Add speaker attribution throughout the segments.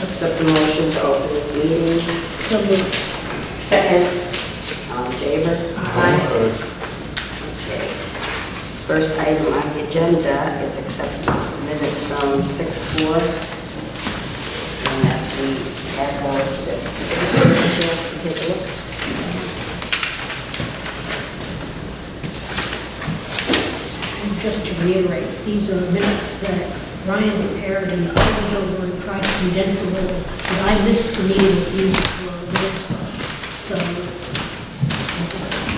Speaker 1: accept the motion to open this meeting.
Speaker 2: So moved.
Speaker 1: Second. All in favor?
Speaker 2: Aye.
Speaker 1: Okay. First item on the agenda is acceptance of minutes from 6/4. And that's, we have those that give a chance to take a look.
Speaker 2: And just to reiterate, these are minutes that Ryan prepared and copied over and tried to condense a little. But I missed the meeting that these were minutes from. So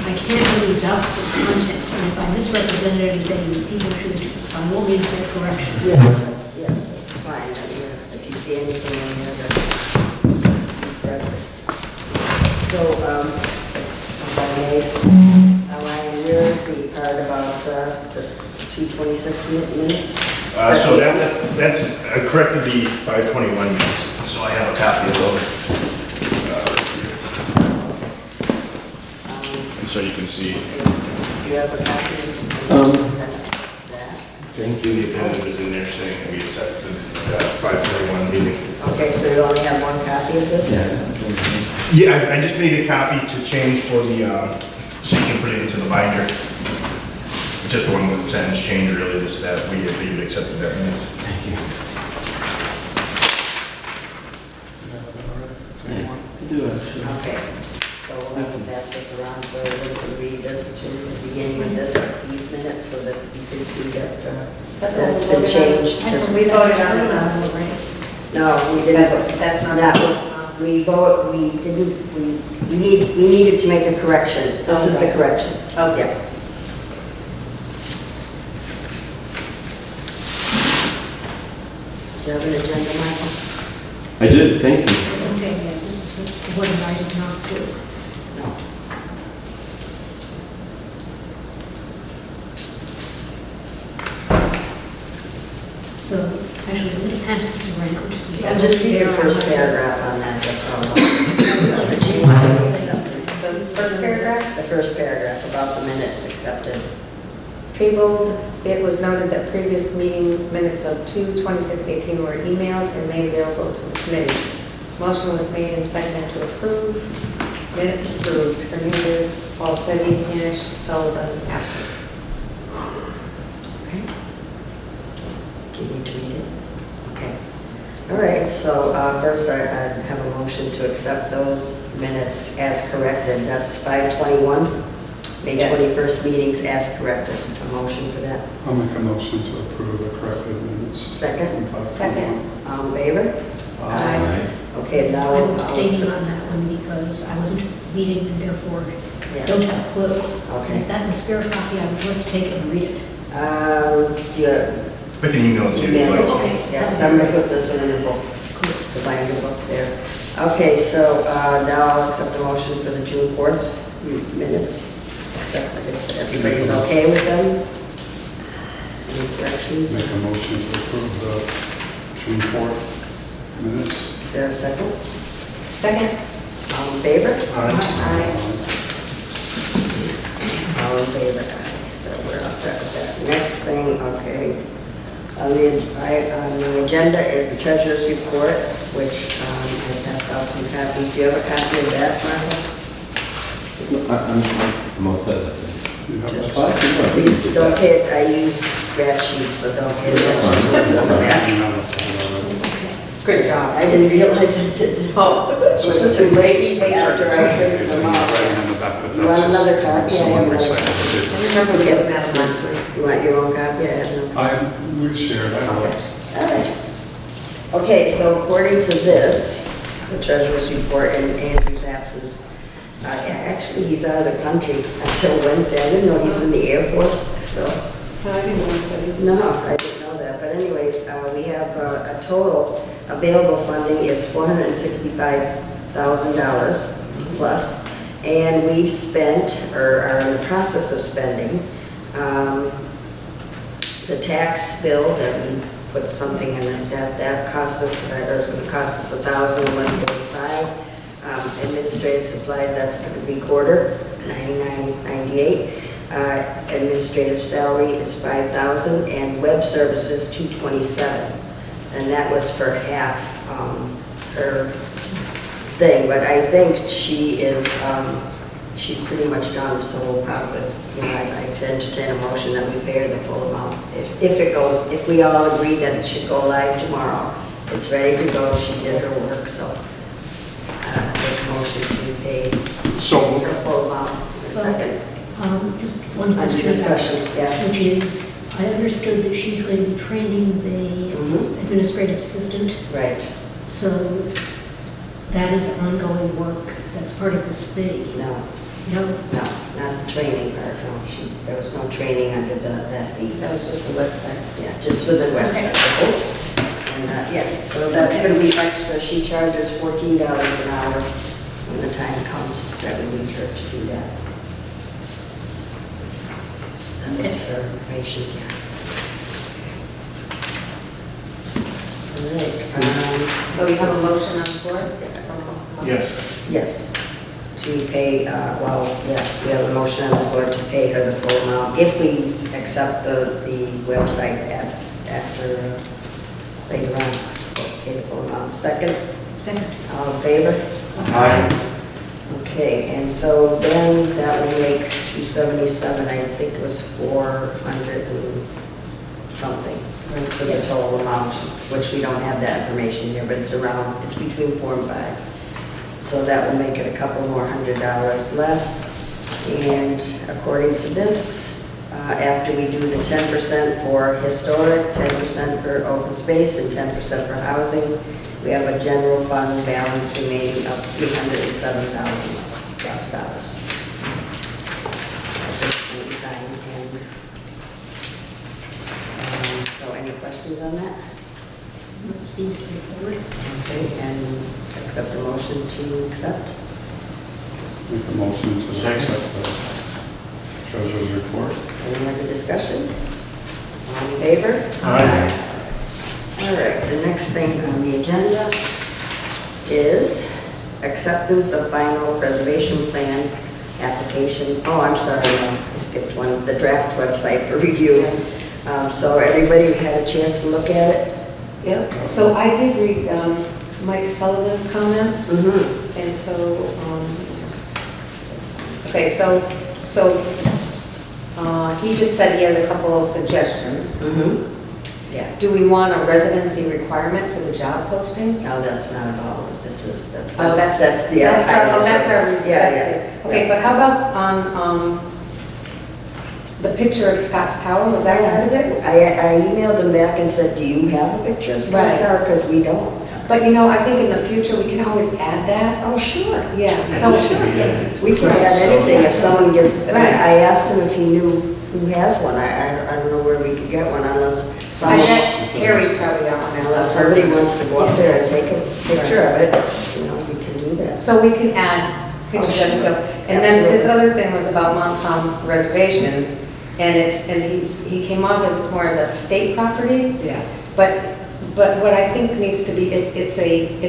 Speaker 2: I can't really vouch for the content. And if I misrepresented anything, people should, by all means, make corrections.
Speaker 1: Yes, that's fine. I mean, if you see anything in there that's correct. So, if I may, Elaine, where is the part about the 226 minutes?
Speaker 3: So that's corrected the 521 minutes, so I have a copy of those. And so you can see.
Speaker 1: Do you have a copy of that?
Speaker 3: Thank you. The agenda was in there saying that we accepted the 521 meeting.
Speaker 1: Okay, so you only have one copy of this?
Speaker 3: Yeah, I just made a copy to change for the, so you can put it into the binder. It's just one with sentence change, really, just that we accepted that minutes. Thank you.
Speaker 1: Okay, so we'll have to pass this around so everyone can read this to the beginning of this, these minutes, so that you can see that that's been changed.
Speaker 4: We voted on it last week, right?
Speaker 1: No, we didn't.
Speaker 4: That's not.
Speaker 1: We needed to make a correction. This is the correction.
Speaker 4: Okay.
Speaker 1: Do you have an agenda, Michael?
Speaker 5: I did, thank you.
Speaker 2: Okay, yeah, this is what I did not do.
Speaker 1: No.
Speaker 2: So, actually, let me pass this around. since I
Speaker 1: Yeah, just
Speaker 2: wasn't
Speaker 1: read
Speaker 2: there
Speaker 1: your
Speaker 2: on
Speaker 1: first
Speaker 2: my-
Speaker 1: paragraph on that, that's all. The change in the acceptance.
Speaker 4: The first paragraph,
Speaker 1: The first paragraph about the minutes accepted.
Speaker 4: tabled, it was noted that previous meeting minutes of 2/26/18 were emailed and made available to the committee. Motion was made and seconded to approve. Minutes approved. Hernandez, Paul Seti, Inish, Sullivan, absent.
Speaker 1: Okay. Do you need to read it? Okay. All right, so first I have a motion to accept those minutes as corrected. That's 5/21, May
Speaker 4: Yes.
Speaker 1: 21st meetings as corrected. A motion for that.
Speaker 6: I'll make a motion to approve the corrected minutes.
Speaker 1: Second.
Speaker 4: Second.
Speaker 1: All in favor?
Speaker 4: Aye.
Speaker 1: Okay, now.
Speaker 2: I'm abstaining on that one because I wasn't at the meeting and therefore
Speaker 1: Yeah.
Speaker 2: don't have a clue. And
Speaker 1: Okay.
Speaker 2: if that's a spare copy, I would like to take it and read it.
Speaker 1: Yeah,
Speaker 3: I can email it to you. if you'd
Speaker 1: email
Speaker 3: like
Speaker 1: it.
Speaker 3: to.
Speaker 2: Okay.
Speaker 1: Yeah, so I'm gonna put this one in the book, the binder book there. Okay, so now I'll accept the motion for the June 4th minutes. Except if everybody's okay with them? Any corrections?
Speaker 6: Make a motion to approve the June 4th minutes.
Speaker 1: Is there a second?
Speaker 4: Second.
Speaker 1: All in favor?
Speaker 4: Aye.
Speaker 1: All in favor, aye. So we're all set with that. Next thing, okay, on the agenda is the treasurer's report, which I passed out some copies. Do you have a copy of that, Martha?
Speaker 5: I'm all set.
Speaker 6: You have that?
Speaker 1: Please don't hit, I use scratch sheets, so don't hit it.
Speaker 6: You have it.
Speaker 4: Good job.
Speaker 1: I didn't realize it did.
Speaker 4: Oh.
Speaker 1: It was too late after I printed them
Speaker 6: Writing
Speaker 1: out.
Speaker 6: on the back, but
Speaker 1: You want
Speaker 6: that's-
Speaker 1: another copy? I have
Speaker 6: someone
Speaker 1: another
Speaker 6: recycled
Speaker 4: I
Speaker 6: it.
Speaker 4: remember we had that last week.
Speaker 1: You want your own copy? I have no.
Speaker 6: We shared, I
Speaker 1: Okay,
Speaker 6: looked.
Speaker 1: all right. Okay, so according to this, the treasurer's report in Andrew's absence, actually, he's out of the country until Wednesday. I didn't know he's in the Air Force, so.
Speaker 4: I didn't know that.
Speaker 1: No, I didn't know that. But anyways, we have a total available funding is $465,000 plus. And we've spent, or are in the process of spending, the tax bill that we put something in it, that cost us, or is going to cost us $1,145. Administrative supplies, that's the recorder, $99.98. Administrative salary is $5,000, and web services $227, and that was for half her thing, but I think she is, she's pretty much done, so we'll probably, you know, I'd like to entertain a motion that we pay her the full amount. If we all agree that it should go live tomorrow, it's ready to go, she did her work, so make a motion to pay
Speaker 6: So,
Speaker 1: her full amount. In a second.
Speaker 2: Just one
Speaker 1: Under
Speaker 2: question.
Speaker 1: discussion, yeah.
Speaker 2: Which is, I understood that she's going to be training the
Speaker 1: Mhm.
Speaker 2: administrative assistant,
Speaker 1: Right,
Speaker 2: so that is ongoing work. That's part of this fee.
Speaker 1: no,
Speaker 2: No,
Speaker 1: no, not the training part, no, there was no training under that fee.
Speaker 4: That was just the website.
Speaker 1: Yeah, just for the website. Oops. And, yeah, so that's gonna be extra. She charges $14 an hour when the time comes that we need her to do that. That was her information, yeah. All right,
Speaker 4: So we have a motion on the floor?
Speaker 3: Yes.
Speaker 1: yes, to pay, yes, we have a motion on the board to pay her the full amount if we accept the website after, later on, pay the full amount. Second,
Speaker 2: second.
Speaker 1: all in favor?
Speaker 3: Aye.
Speaker 1: Okay, and so then that would make 277, I think it was 400 and something for the total amount, which we don't have that information here, but it's around, it's between 4 and 5. So that will make it a couple more $100 less. And according to this, after we do the 10% for historic, 10% for open space, and 10% for housing, we have a general fund balance remaining of $307,000 plus dollars at this point in time. And so any questions on that?
Speaker 2: Seems straightforward.
Speaker 1: Okay, and accept a motion to accept?
Speaker 6: make a motion to accept the treasurer's report.
Speaker 1: Any other discussion? All in favor?
Speaker 3: Aye.
Speaker 1: All right, the next thing on the agenda is acceptance of final preservation plan application. Oh, I'm sorry, no, I skipped one, the draft website for review. So everybody had a chance to look at it?
Speaker 4: Yep, so I did read Mike Sullivan's comments,
Speaker 1: Mm-hmm.
Speaker 4: and so, okay, so he just said he has a couple of suggestions.
Speaker 1: Mm-hmm. Yeah.
Speaker 4: Do we want a residency requirement for the job posting?
Speaker 1: No, that's not at all what this is. That's
Speaker 4: Oh,
Speaker 1: the.
Speaker 4: that's our.
Speaker 1: Yeah.
Speaker 4: Okay, but how about on, the picture of Scott's Tower, was that part of it?
Speaker 1: I emailed him back and said, do you have a picture of Scott's
Speaker 4: Right.
Speaker 1: Tower? Because we don't.
Speaker 4: But you know, I think in the future, we can always add that.
Speaker 1: Oh, sure.
Speaker 4: Yeah, so,
Speaker 1: We can add anything if someone gets,
Speaker 4: Right.
Speaker 1: I asked him if he knew who has one. I don't know where we could get one unless
Speaker 4: I
Speaker 1: someone,
Speaker 4: bet Harry's probably got one.
Speaker 1: unless somebody wants to go up there and take a picture of it, you know, we can do that.
Speaker 4: So we can add pictures as we go. And then his other thing was about Montauk Reservation, and he came off as more as a state property,
Speaker 1: Yeah,
Speaker 4: but what I think needs to be, it's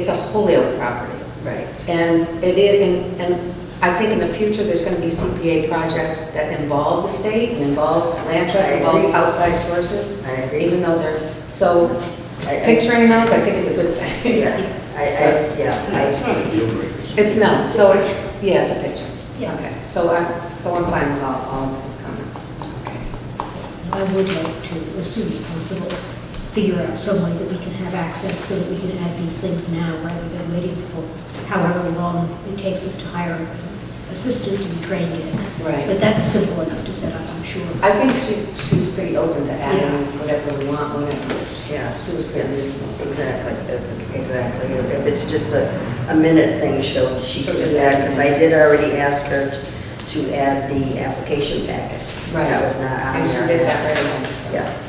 Speaker 4: a Holyoke property.
Speaker 1: right.
Speaker 4: And it is, and I think in the future, there's going to be CPA projects that involve the state, and involve land trust,
Speaker 1: I
Speaker 4: involve
Speaker 1: agree.
Speaker 4: outside sources,
Speaker 1: I agree.
Speaker 4: even though they're, so
Speaker 1: I-
Speaker 4: picturing those, I think is a good thing.
Speaker 1: Yeah,
Speaker 6: It's not a deal breaker.
Speaker 4: It's no, so it's, yeah, it's a picture.
Speaker 2: Yeah.
Speaker 4: Okay, so I'm fine with all of his comments.
Speaker 2: I would like to, as soon as possible, figure out some way that we can have access so that we can add these things now rather than waiting for however long it takes us to hire an assistant to be trained in.
Speaker 4: Right.
Speaker 2: But that's simple enough to set up, I'm sure.
Speaker 4: I think she's pretty open to adding whatever we want, whatever.
Speaker 1: Yeah,
Speaker 4: She was pretty reasonable.
Speaker 1: exactly. If it's just a minute thing, she can
Speaker 4: She'll
Speaker 1: do
Speaker 4: just
Speaker 1: that,
Speaker 4: add it.
Speaker 1: because I did already ask her to add the application packet.
Speaker 4: Right.
Speaker 1: That was not on
Speaker 4: And she
Speaker 1: there.
Speaker 4: did that right away.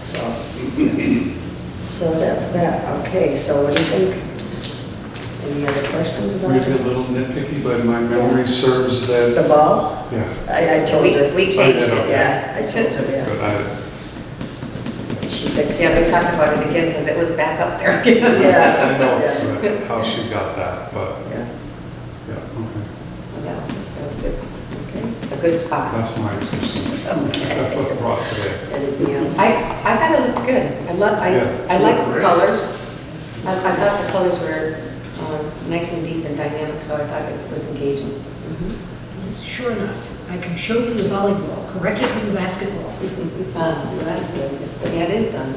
Speaker 4: so.
Speaker 1: Yeah, so that's that. Okay, so what do you think? Any other questions about
Speaker 6: Maybe a
Speaker 1: it?
Speaker 6: little nitpicky, but my memory serves that,
Speaker 1: The ball?
Speaker 6: yeah,
Speaker 1: I told her.
Speaker 4: We changed
Speaker 6: Oh,
Speaker 4: it.
Speaker 1: Yeah, I told her, yeah.
Speaker 6: but
Speaker 1: She fixed
Speaker 4: Yeah, we
Speaker 1: it.
Speaker 4: talked about it again because it was back up there again.
Speaker 6: I
Speaker 1: Yeah,
Speaker 6: know
Speaker 1: yeah.
Speaker 6: how she got that, but,
Speaker 1: Yeah,
Speaker 6: yeah, okay.
Speaker 4: That was good. A good spot.
Speaker 6: That's my 2 cents.
Speaker 1: Okay.
Speaker 6: That's what I brought today.
Speaker 1: anything else?
Speaker 4: I thought it looked good. I
Speaker 6: Yeah.
Speaker 4: like the colors. I thought the colors were nice and deep and dynamic, so I thought it was engaging.
Speaker 2: Yes, sure enough, I can show you the volleyball, corrected from the basketball.
Speaker 4: So that's good. Yeah, it is done.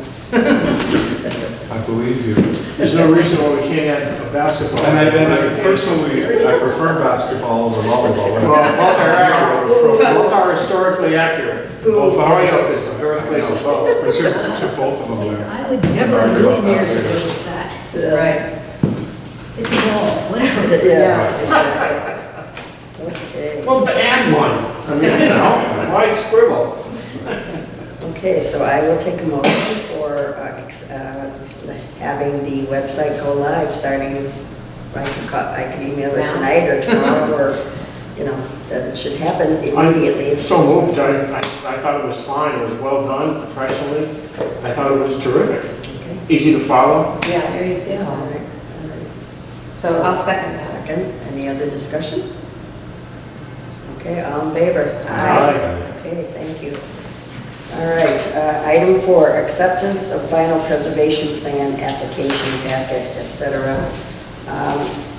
Speaker 6: I believe you.
Speaker 7: There's no reason why we can't add a basketball.
Speaker 6: And I personally, I prefer basketball over volleyball.
Speaker 7: Well, both are historically accurate.
Speaker 6: Both are.
Speaker 7: Holyoke is the birthplace of both.
Speaker 6: We should both of them there.
Speaker 2: I would never in a million years against that.
Speaker 4: Right.
Speaker 2: It's a ball, whatever.
Speaker 1: Yeah, exactly. Okay.
Speaker 7: Well, but add one. I mean, you know, why scribble?
Speaker 1: Okay, so I will take a motion for having the website go live, starting, I could email it tonight or tomorrow, or, you know, that it should happen immediately.
Speaker 7: It's so moved. I thought it was fine. It was well done professionally. I thought it was terrific.
Speaker 1: Okay.
Speaker 7: Easy to follow.
Speaker 4: Yeah, very easy.
Speaker 1: All right.
Speaker 4: So I'll second that.
Speaker 1: Second, any other discussion? Okay, all in favor?
Speaker 7: Aye.
Speaker 1: Okay, thank you. All right, item 4, acceptance of final preservation plan application packet, etc.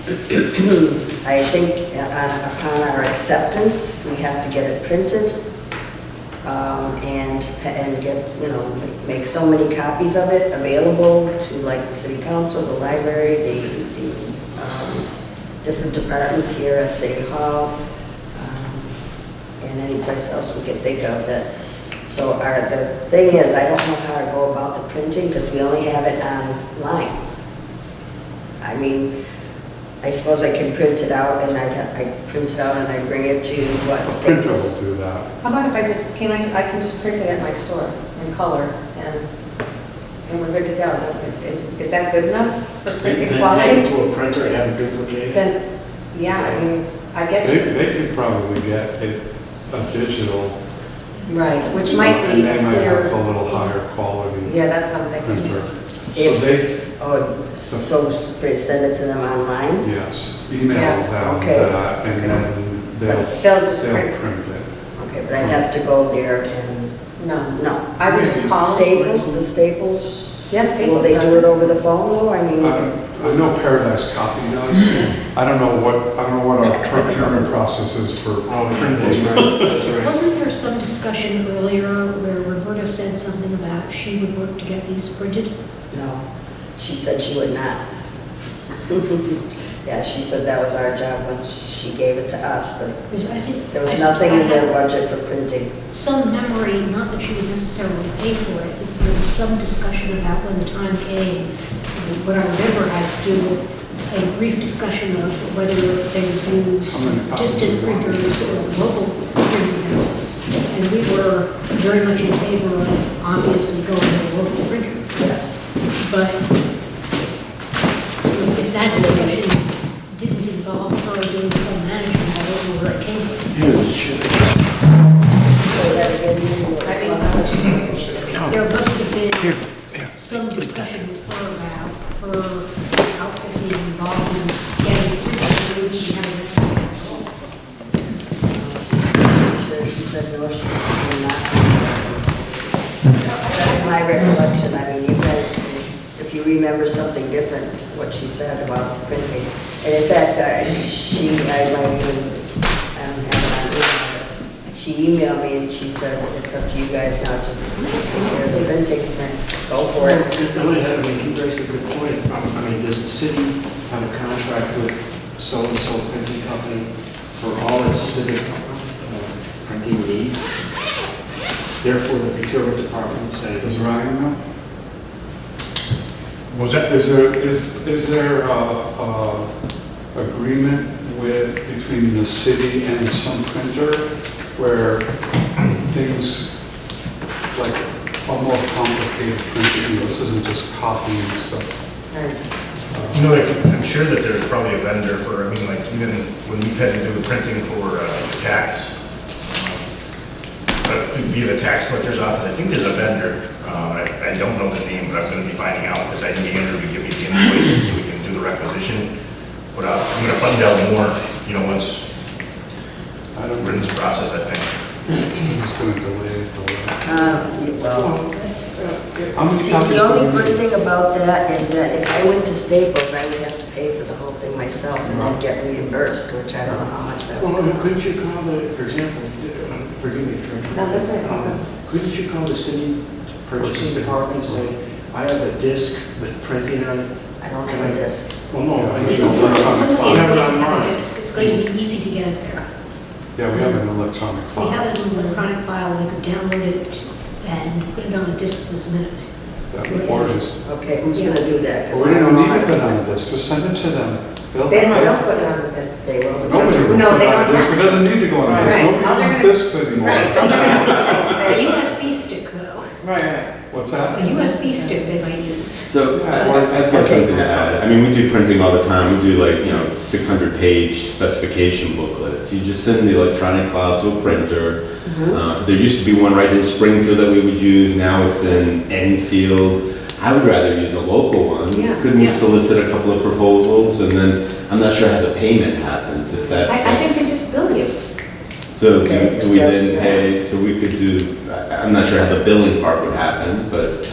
Speaker 1: I think upon our acceptance, we have to get it printed and get, you know, make so many copies of it available to like the city council, the library, the different departments here at City Hall, and any place else we can think of that. So the thing is, I don't know how to go about the printing because we only have it online. I mean, I suppose I can print it out and I print it out and I bring it to what?
Speaker 6: Printer
Speaker 1: Staples?
Speaker 6: will do that.
Speaker 4: How about if I just, I can just print it at my store in color and we're good to go. Is that good enough for printing
Speaker 7: Then take it
Speaker 4: quality?
Speaker 7: to a printer and have it duplicated.
Speaker 4: Then, yeah, I mean, I guess,
Speaker 6: They could probably get a digital.
Speaker 4: right, which might be
Speaker 6: And they might have a
Speaker 4: clear.
Speaker 6: little higher quality
Speaker 4: Yeah, that's what I'm thinking.
Speaker 6: printer. So
Speaker 1: If-
Speaker 6: they,
Speaker 1: So send it to them online?
Speaker 6: yes, email
Speaker 4: Yes,
Speaker 6: them
Speaker 1: okay.
Speaker 6: that and then
Speaker 4: They'll just
Speaker 6: they'll
Speaker 4: print,
Speaker 6: print it.
Speaker 1: Okay, but I'd have to go there and,
Speaker 4: no.
Speaker 1: no.
Speaker 4: I would just call them.
Speaker 1: Staples, the Staples?
Speaker 4: Yes,
Speaker 1: Will
Speaker 4: Staples
Speaker 1: they
Speaker 4: does
Speaker 1: do it over the phone though? I mean,
Speaker 6: I know Paradise Copy does. I don't know what our procurement process is for
Speaker 7: Oh,
Speaker 6: printing.
Speaker 7: that's right, that's right.
Speaker 2: Wasn't there some discussion earlier where Roberta said something about she would work to get these printed?
Speaker 1: no, she said she would not. Yeah, she said that was our job once she gave it to us.
Speaker 2: Because I think
Speaker 1: There was nothing in their budget for printing.
Speaker 2: some memory, not that she would necessarily pay for it, that there was some discussion about when the time came. What I remember has to do with a brief discussion of whether they would use
Speaker 6: How many copies
Speaker 2: distant
Speaker 6: do you want?
Speaker 2: printers or local printing houses. And we were very much in favor of obviously going to a local printer.
Speaker 1: Yes.
Speaker 2: But if that discussion didn't involve her doing some management, I don't know where it came from.
Speaker 1: Say that again.
Speaker 4: I think
Speaker 2: There must have been some discussion with her about her outfit being involved in getting it printed, so we didn't have it at all.
Speaker 1: Sure, she said no, she would not. That's my recollection. I mean, you guys, if you remember something different, what she said about printing. And in fact, I might even, I don't have it on email, but she emailed me and she said, it's up to you guys now to take care of the printing. Go for it.
Speaker 7: Elaine, I mean, you raised a good point. I mean, does the city have a contract with so-and-so printing company for all its civic printing needs? Therefore, the procurement department says,
Speaker 6: Does Ryan know?
Speaker 3: Was that?
Speaker 6: Is there agreement between the city and some printer where things like a more complicated printing, this isn't just copying stuff?
Speaker 3: You know, I'm sure that there's probably a vendor for, I mean, like even when we had to do the printing for tax, via the tax collector's office, I think there's a vendor. I don't know the name, but I'm going to be finding out because I need Andrew to give me the invoice so we can do the requisition. But I'm going to find out more, you know, once we're in this process, I think.
Speaker 6: I'm just going to delay it.
Speaker 1: Well,
Speaker 6: How many
Speaker 1: see,
Speaker 6: copies
Speaker 1: the only
Speaker 6: do we
Speaker 1: good
Speaker 6: need?
Speaker 1: thing about that is that if I went to Staples, I would have to pay for the whole whole thing myself and then get reimbursed, which I don't know how much that
Speaker 7: Well,
Speaker 1: would cost.
Speaker 7: couldn't you call the, for example, forgive me for...
Speaker 4: No, that's right.
Speaker 7: Couldn't you call the city purchasing department and say, I have a disc with printing on it?
Speaker 1: I don't have this.
Speaker 7: Well, no, I mean,
Speaker 2: Somebody is
Speaker 7: have it
Speaker 2: going to have a
Speaker 7: online.
Speaker 2: disk. It's going to be easy to get it there.
Speaker 6: Yeah, we have an electronic
Speaker 2: We
Speaker 6: file.
Speaker 2: have it in an electronic file, we could download it and put it on a disk this minute.
Speaker 6: That report is,
Speaker 1: Okay, who's gonna do that? 'Cause
Speaker 6: we
Speaker 1: I
Speaker 6: don't
Speaker 1: know
Speaker 6: need
Speaker 1: how
Speaker 6: to
Speaker 1: to
Speaker 6: put it
Speaker 1: do
Speaker 6: on
Speaker 1: that.
Speaker 6: the disk, just send it to them. They'll-
Speaker 4: They don't put it on the desk.
Speaker 1: They will.
Speaker 6: Nobody will
Speaker 4: No,
Speaker 6: put
Speaker 4: they
Speaker 6: it on
Speaker 4: don't
Speaker 6: a disk,
Speaker 4: have
Speaker 6: it doesn't need to go on a disk,
Speaker 4: Right.
Speaker 6: nobody
Speaker 4: Oh, they're
Speaker 6: uses
Speaker 4: gonna-
Speaker 6: disks anymore.
Speaker 2: A USB stick, though.
Speaker 7: Right.
Speaker 6: What's
Speaker 2: A
Speaker 6: that?
Speaker 2: USB stick they might use.
Speaker 5: So I've got something to add. I mean, we do printing all the time. We do like, 600-page specification booklets. You just send the electronic file to a printer. There used to be one right in Springfield that we would use. Now it's in Enfield. I would rather use a local one.
Speaker 4: Yeah.
Speaker 5: Couldn't we
Speaker 2: Yeah.
Speaker 5: solicit a couple of proposals? And then I'm not sure how the payment happens if that.
Speaker 4: I think they just bill you.
Speaker 5: So
Speaker 1: Okay,
Speaker 5: do we
Speaker 1: yeah,
Speaker 5: then
Speaker 1: yeah.
Speaker 5: pay, so we could do, I'm not sure how the billing part would happen, but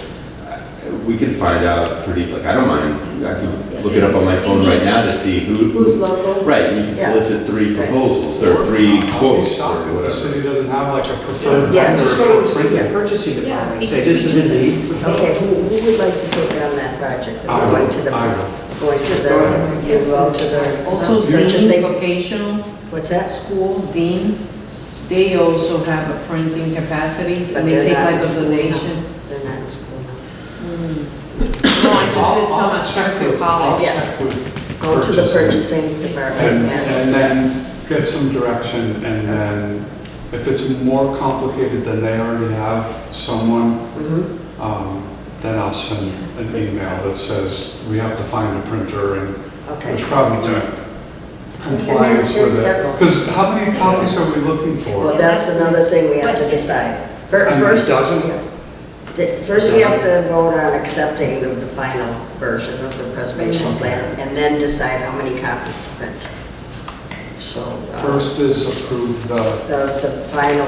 Speaker 5: we could find out pretty, I don't mind, I could look it up on my phone right now to see
Speaker 4: Who's
Speaker 5: who,
Speaker 4: local?
Speaker 5: right, you can
Speaker 1: Yeah.
Speaker 5: solicit 3
Speaker 1: Right.
Speaker 5: proposals, or 3
Speaker 6: I'll be
Speaker 5: quotes,
Speaker 6: shocked
Speaker 5: or
Speaker 6: if the
Speaker 5: whatever.
Speaker 6: city doesn't have like a preferred
Speaker 1: Yeah,
Speaker 6: vendor
Speaker 7: Just go to the
Speaker 6: for
Speaker 7: city
Speaker 6: printing.
Speaker 7: purchasing
Speaker 2: Yeah,
Speaker 7: department and say,
Speaker 2: because
Speaker 7: this
Speaker 2: we
Speaker 7: is
Speaker 2: do
Speaker 7: in need.
Speaker 2: this.
Speaker 1: Okay, who would like to take on that project?
Speaker 6: I will.
Speaker 1: Going to the,
Speaker 6: I will.
Speaker 1: going to
Speaker 7: Go ahead.
Speaker 1: the, involved to the.
Speaker 8: Also,
Speaker 1: purchasing.
Speaker 8: Dean Vocational
Speaker 1: What's that?
Speaker 8: School, Dean, they also have a printing capacities,
Speaker 1: But
Speaker 8: and they
Speaker 1: they're
Speaker 8: take
Speaker 1: not
Speaker 8: like
Speaker 1: in
Speaker 8: a
Speaker 1: school now.
Speaker 8: donation.
Speaker 1: They're not in school now.
Speaker 8: No, I just did some at Springfield
Speaker 6: I'll
Speaker 8: College.
Speaker 1: Yeah.
Speaker 6: check with
Speaker 1: Go to the
Speaker 6: purchasing.
Speaker 1: purchasing department and,
Speaker 6: And then get some direction, and then if it's more complicated than they already have someone,
Speaker 1: Mhm.
Speaker 6: then I'll send an email that says, we have to find a printer, and
Speaker 1: Okay.
Speaker 6: there's probably no
Speaker 4: And
Speaker 6: compliance
Speaker 4: there's
Speaker 6: with it.
Speaker 4: several.
Speaker 6: Because how many copies are we looking
Speaker 1: Well,
Speaker 6: for?
Speaker 1: that's another thing we have to decide. First,
Speaker 7: doesn't?
Speaker 1: first we have to vote on accepting the final version of the preservation plan, and then decide how many copies to print. So,
Speaker 6: First is approve the,
Speaker 1: the final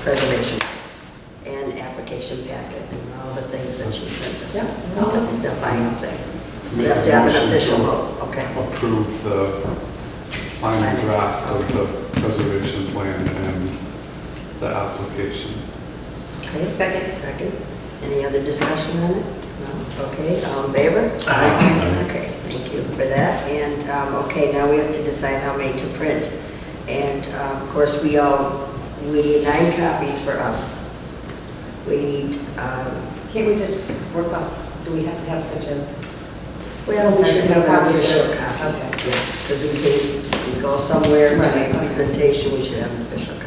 Speaker 1: preservation and application packet and all the things that she sent us.
Speaker 4: Yeah.
Speaker 1: The final thing. We
Speaker 6: make
Speaker 1: have
Speaker 6: a
Speaker 1: to have an
Speaker 6: motion
Speaker 1: official
Speaker 6: to
Speaker 1: vote, okay.
Speaker 6: approve the final draft of the preservation plan and the application.
Speaker 1: Okay,
Speaker 4: Second.
Speaker 1: second. Any other discussion on it? No? Okay, all in favor?
Speaker 5: Aye.
Speaker 1: Okay, thank you for that. And, okay, now we have to decide how many to print. And, of course, we need 9 copies for us. We need,
Speaker 4: Can't we just work on, do we have to have such a,
Speaker 1: well, we should have an
Speaker 4: Copy.
Speaker 1: official copy.
Speaker 4: Okay.
Speaker 1: Yes, because in case we go somewhere to
Speaker 4: Right,
Speaker 1: make a
Speaker 4: okay.
Speaker 1: presentation, we should have an official copy.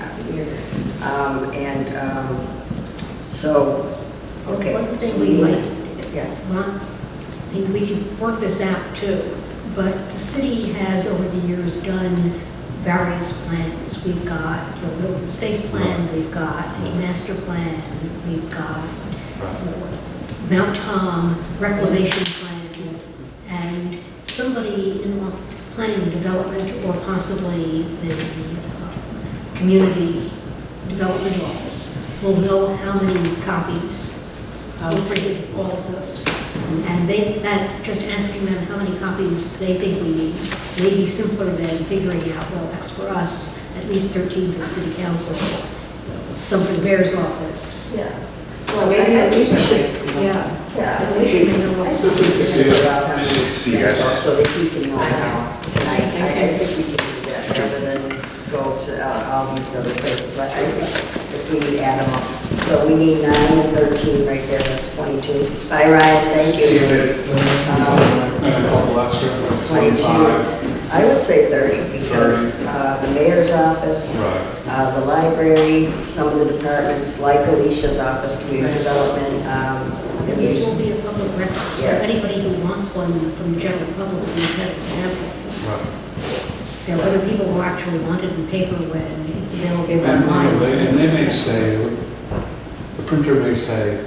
Speaker 1: So, okay.
Speaker 2: One
Speaker 1: so
Speaker 2: thing
Speaker 1: we
Speaker 2: we
Speaker 1: need-
Speaker 2: might,
Speaker 1: Yeah,
Speaker 2: Ron, I mean, we can work this out too, but the city has over the years done various plans. We've got an open space plan, we've got a master plan, we've got Mount Tom reclamation plan, and somebody in the planning and development, or possibly the community development office, will know how many copies we printed all of those. And that, just asking them how many copies they think we need, may be simpler than figuring out, well, that's for us, at least 13 for the city council, some for the mayor's office.
Speaker 1: yeah.
Speaker 4: well, maybe
Speaker 1: I
Speaker 4: we
Speaker 1: think we
Speaker 4: should.
Speaker 1: should,
Speaker 2: Yeah.
Speaker 1: yeah, I think we can figure out how many.
Speaker 3: See you guys.
Speaker 1: So that we can know now tonight. I think we can do that rather than go to all these other places. But I think if we add them up. So we need 9 and 13 right there, that's 22. Bye, Ryan, thank you.
Speaker 6: And a couple extra, like
Speaker 1: 22.
Speaker 6: 25.
Speaker 1: I would say 30 because the mayor's office,
Speaker 6: Right.
Speaker 1: the library, some of the departments, like Alicia's office, community development.
Speaker 2: And this will be a public record, so
Speaker 1: Yes.
Speaker 2: anybody who wants one from the general public will be entitled to have one.
Speaker 6: Right.
Speaker 2: There are other people who actually want it in paper when it's available
Speaker 4: It's
Speaker 2: online.
Speaker 6: And they may say, the printer may say,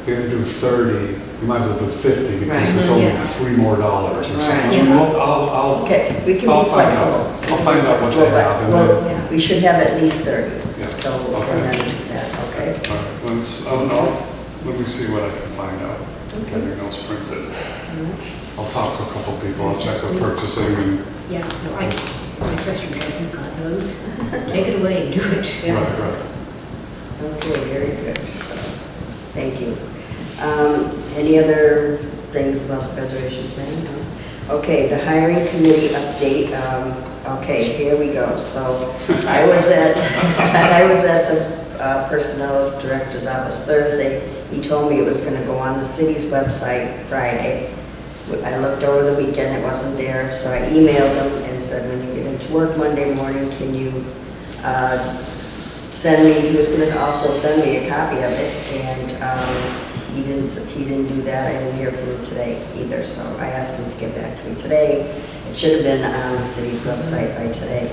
Speaker 6: you're gonna do 30, you might as well do 50 because
Speaker 8: Right.
Speaker 6: it's only
Speaker 2: Yeah.
Speaker 6: $3 more or something.
Speaker 8: Right.
Speaker 6: I mean, I'll
Speaker 1: Okay, we can
Speaker 6: I'll
Speaker 1: be
Speaker 6: find
Speaker 1: flexible.
Speaker 6: out. I'll find out what they
Speaker 1: Well,
Speaker 6: have, and
Speaker 1: Well,
Speaker 2: then-
Speaker 1: we should have at least 30.
Speaker 6: Yeah.
Speaker 1: So,
Speaker 6: Okay.
Speaker 1: and then that, okay?
Speaker 6: All right, let me see what I can find out. Everything else printed. I'll talk to a couple people, I'll check with purchasing and,
Speaker 2: Yeah, no, I trust your judgment on those. Take it away and do it.
Speaker 6: right.
Speaker 1: Okay, very good. So, thank you. Any other things about the preservation plan? No? Okay, the hiring committee update. Okay, here we go. So I was at the personnel director's office Thursday. He told me it was going to go on the city's website Friday. I looked over the weekend, it wasn't there, so I emailed him and said, when you get into work Monday morning, can you send me, he was going to also send me a copy of it, and he didn't do that. I didn't hear from him today either, so I asked him to get back to me today. It should have been on the city's website by today.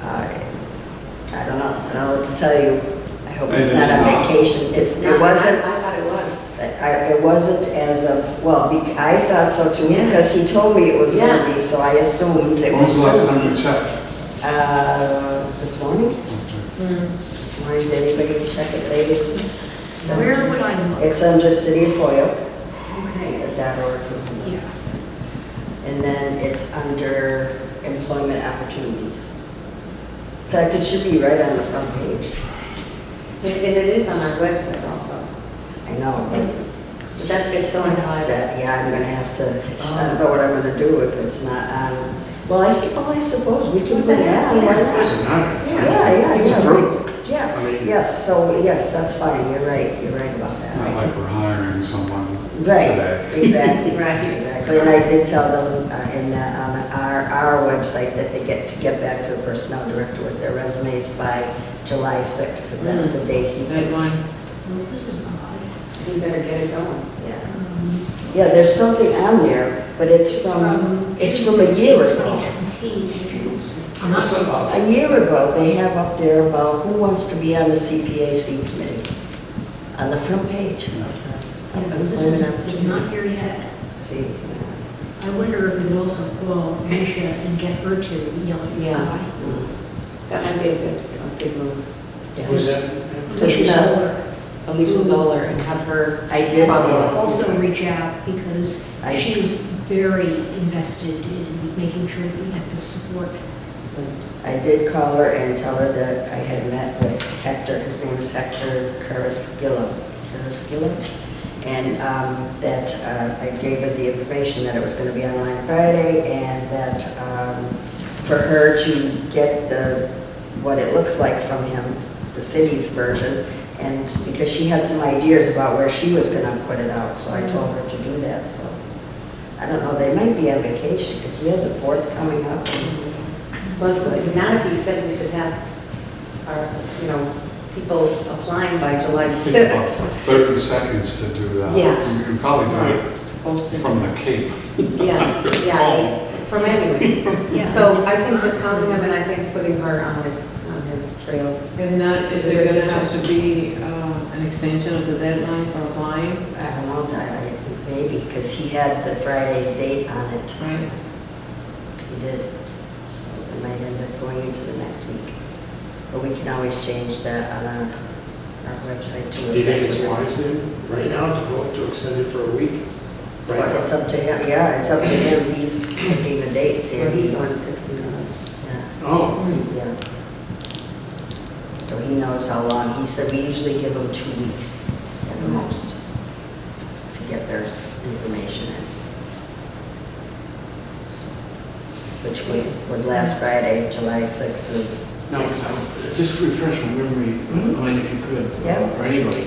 Speaker 1: I don't know what to tell you. I hope it's not on vacation. It wasn't.
Speaker 4: I thought it was.
Speaker 1: It wasn't as of, well, I thought so too,
Speaker 4: Yeah.
Speaker 1: because he told me it was going to
Speaker 4: Yeah.
Speaker 1: be, so I assumed it
Speaker 6: When was
Speaker 1: was
Speaker 6: the last
Speaker 1: going
Speaker 6: time
Speaker 1: to
Speaker 6: you
Speaker 1: be.
Speaker 6: checked?
Speaker 1: This morning? This morning, did anybody check it, ladies?
Speaker 2: Where would I look?
Speaker 1: It's under City of Holyoke,
Speaker 2: Okay,
Speaker 1: .org.
Speaker 2: yeah.
Speaker 1: And then it's under employment opportunities. In fact, it should be right on the front page.
Speaker 4: And it is on our website also.
Speaker 1: I know, but
Speaker 4: But that gets going live.
Speaker 1: yeah, I'm gonna have to, I don't know what I'm gonna do if it's not on. Well, I suppose we can put it on, why
Speaker 7: It
Speaker 1: not?
Speaker 7: doesn't matter.
Speaker 1: Yeah.
Speaker 7: It's approved.
Speaker 1: Yes, yes, so, yes, that's fine, you're right about that.
Speaker 6: Not like we're hiring someone
Speaker 1: Right,
Speaker 6: today.
Speaker 1: exactly.
Speaker 4: Right.
Speaker 1: Exactly, and I did tell them on our website that they get to get back to the personnel director with their resumes by July 6th, because that's the date he picked.
Speaker 8: Deadline.
Speaker 2: Well, this is odd.
Speaker 4: We better get it going.
Speaker 1: Yeah.
Speaker 2: Um,
Speaker 1: Yeah, there's something on there, but it's from a year ago.
Speaker 2: 2017.
Speaker 1: A year ago, they have up there about who wants to be on the CPAC committee, on the front page.
Speaker 2: Yeah, but this is, it's not here yet.
Speaker 1: See,
Speaker 2: I wonder if we could also call Misha and get her to yell at the
Speaker 1: Yeah.
Speaker 2: side.
Speaker 4: That might be a good move.
Speaker 1: yeah.
Speaker 7: Who's that?
Speaker 2: Misha Zoller.
Speaker 4: Alicia Zoller and have her.
Speaker 1: I did,
Speaker 2: Also reach out because
Speaker 1: I-
Speaker 2: she was very invested in making sure that we had the support.
Speaker 1: I did call her and tell her that I had met with Hector, his name is Hector Carrasquillo, and that I gave her the information that it was going to be online Friday, and that for her to get what it looks like from him, the city's version, and because she had some ideas about where she was going to put it out, so I told her to do that, so. I don't know, they might be on vacation, because we have the 4th coming up.
Speaker 4: Well, so now that he said we should have our, people applying by July
Speaker 6: I think about
Speaker 4: 6th.
Speaker 6: 30 seconds to do that.
Speaker 4: Yeah.
Speaker 6: You can probably do it
Speaker 4: Posted.
Speaker 6: from the Cape.
Speaker 4: Yeah, from anywhere.
Speaker 2: Yeah.
Speaker 4: So I think just helping him and I think putting her on his trail.
Speaker 8: And that, is there gonna have to be an extension of the deadline for applying?
Speaker 1: I don't know, maybe, because he had the Friday's date on it.
Speaker 8: Right.
Speaker 1: He did. So it might end up going into the next week. But we can always change that on our website too.
Speaker 7: Do you think it's wise then, right now, to vote to extend it for a week? Right
Speaker 1: Well,
Speaker 7: now?
Speaker 1: it's up to him, yeah, it's up to him. He's picking the dates here.
Speaker 4: Or he's the one that picks the notice.
Speaker 1: Yeah,
Speaker 7: Oh,
Speaker 1: yeah. So he knows how long. He said we usually give them 2 weeks at the most to get their information in. Which was last Friday, July 6th is.
Speaker 7: now, just refresh my memory, Elaine, if you could.
Speaker 1: Yeah.
Speaker 7: Or anybody.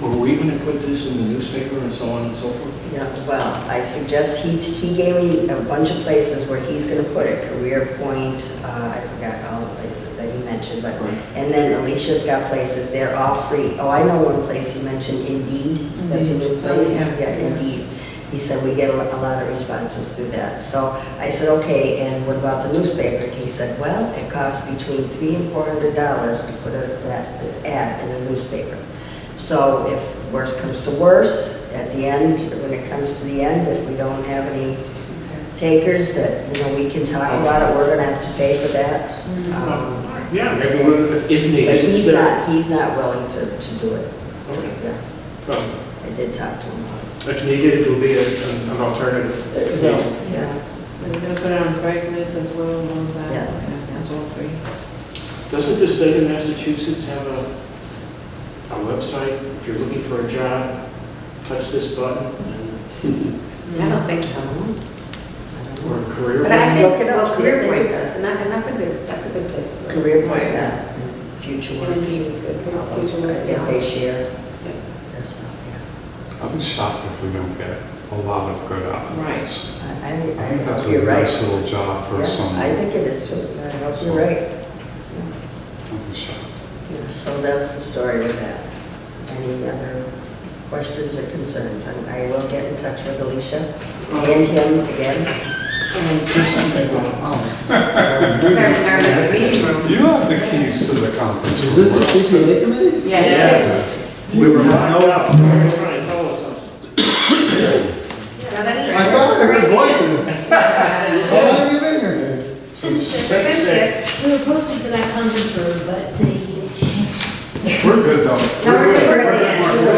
Speaker 7: Were we going to put this in the newspaper and so on and so forth?
Speaker 1: Yeah, well, I suggest, he gave me a bunch of places where he's gonna put it, Career Point, I forgot all the places that he mentioned, but,
Speaker 7: Right.
Speaker 1: and then Alicia's got places, they're all free. Oh, I know one place he mentioned, Indeed, that's a new place.
Speaker 8: yeah.
Speaker 1: Indeed. He said we get a lot of responses through that. So I said, okay, and what about the newspaper? And he said, well, it costs between $300 and $400 to put this ad in the newspaper. So if worse comes to worse, at the end, when it comes to the end, if we don't have any takers that, we can talk about it, we're gonna have to pay for that.
Speaker 7: Yeah, maybe we'll, if needed.
Speaker 1: But
Speaker 7: it's there.
Speaker 1: he's not willing to do it.
Speaker 7: Okay.
Speaker 1: Yeah,
Speaker 7: Well,
Speaker 1: I did talk to him about it.
Speaker 7: If needed, it will be an alternative.
Speaker 1: Yeah.
Speaker 8: Are you gonna put it on Craigslist as well, and all that?
Speaker 1: Yeah.
Speaker 8: That's all free.
Speaker 7: Doesn't the state of Massachusetts have a website? If you're looking for a job, touch this button and
Speaker 4: I don't think so.
Speaker 7: or a career.
Speaker 4: But I
Speaker 1: Look
Speaker 4: think,
Speaker 1: it up,
Speaker 4: well,
Speaker 1: see
Speaker 4: Career
Speaker 1: if they-
Speaker 4: Point does, and that's a good place to go.
Speaker 1: Career Point, yeah. Future
Speaker 4: Indeed
Speaker 1: Works.
Speaker 4: is good.
Speaker 1: All those,
Speaker 4: Future Works,
Speaker 1: I think
Speaker 4: yeah.
Speaker 1: they share their stuff, yeah.
Speaker 6: I'll be shocked if we don't get a lot of good applicants.
Speaker 1: I
Speaker 6: I think that's
Speaker 1: hope
Speaker 6: a
Speaker 1: you're right.
Speaker 6: nice little job for
Speaker 1: Yeah,
Speaker 6: someone.
Speaker 1: I think it is too. I hope you're right.
Speaker 6: I'll be shocked.
Speaker 1: Yeah, so that's the story with that. Any other questions or concerns? I will get in touch with Alicia and him again.
Speaker 7: There's something going on.
Speaker 4: It's a very, very good meeting room.
Speaker 6: You have the keys to the conference.
Speaker 9: Is this the CPA committee?
Speaker 7: Yes. We were locked out. They were trying to tell us something.
Speaker 4: Now, that's
Speaker 9: I thought I heard voices. How long have you been here?
Speaker 2: Since
Speaker 7: Since six.
Speaker 2: we were posted for that conference room, but
Speaker 6: We're good though.
Speaker 4: No, we're good.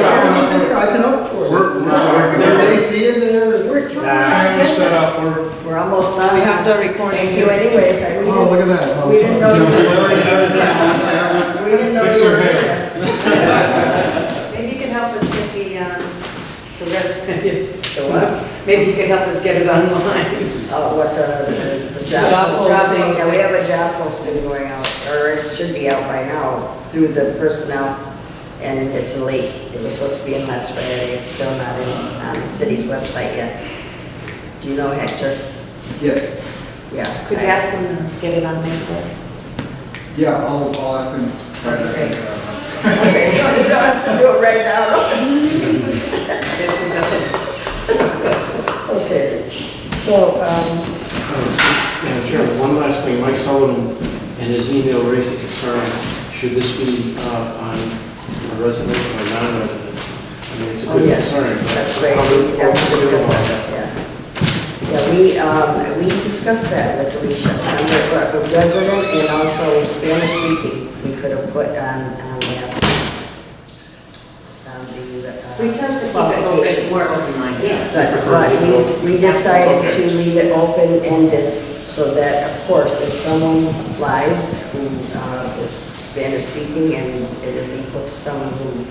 Speaker 9: I'm just sitting here, I can open for you. There's AC in there. it's-
Speaker 2: we're throwing
Speaker 7: Nah,
Speaker 2: our
Speaker 7: we're set
Speaker 2: agenda.
Speaker 7: up,
Speaker 1: We're almost done.
Speaker 8: We have the recording.
Speaker 1: Thank you anyways.
Speaker 9: Oh, look at that.
Speaker 1: We didn't know.
Speaker 9: I'm sorry. Yeah.
Speaker 1: We didn't know.
Speaker 6: Fix
Speaker 1: you
Speaker 6: your
Speaker 1: were
Speaker 6: hair.
Speaker 1: there.
Speaker 4: Maybe you can help us get the resume.
Speaker 1: The what?
Speaker 4: Maybe you can help us get it online.
Speaker 1: What the job
Speaker 8: Job
Speaker 1: posting?
Speaker 8: posting.
Speaker 1: Yeah, we have a job posting going out, or it should be out by now through the personnel, and it's late. It was supposed to be in last Friday. It's still not on the city's website yet. Do you know Hector?
Speaker 9: Yes.
Speaker 1: Yeah.
Speaker 4: Could you ask them to get it on May 1st?
Speaker 9: Yeah, I'll ask him.
Speaker 4: Okay.
Speaker 1: Okay, so you don't have to do it right now.
Speaker 4: Yes, it does.
Speaker 1: Okay, so,
Speaker 7: Madam Chairman, one last thing. Mike Sullivan in his email raised the concern, should this be on a resident or a non-resident? I mean, it's a
Speaker 1: oh
Speaker 7: good
Speaker 1: yes,
Speaker 7: concern. but
Speaker 1: that's right.
Speaker 7: how do
Speaker 1: Yeah, we
Speaker 7: folks feel
Speaker 1: discussed
Speaker 7: about it?
Speaker 1: that, yeah. Yeah, we discussed that with Alicia, under resident and also Spanish speaking, we could have put on the.
Speaker 4: We chose to keep it a little bit more open-minded.
Speaker 7: Yeah.
Speaker 1: But we decided to leave it open-ended so that, of course, if someone applies who is Spanish-speaking and it is equal to someone who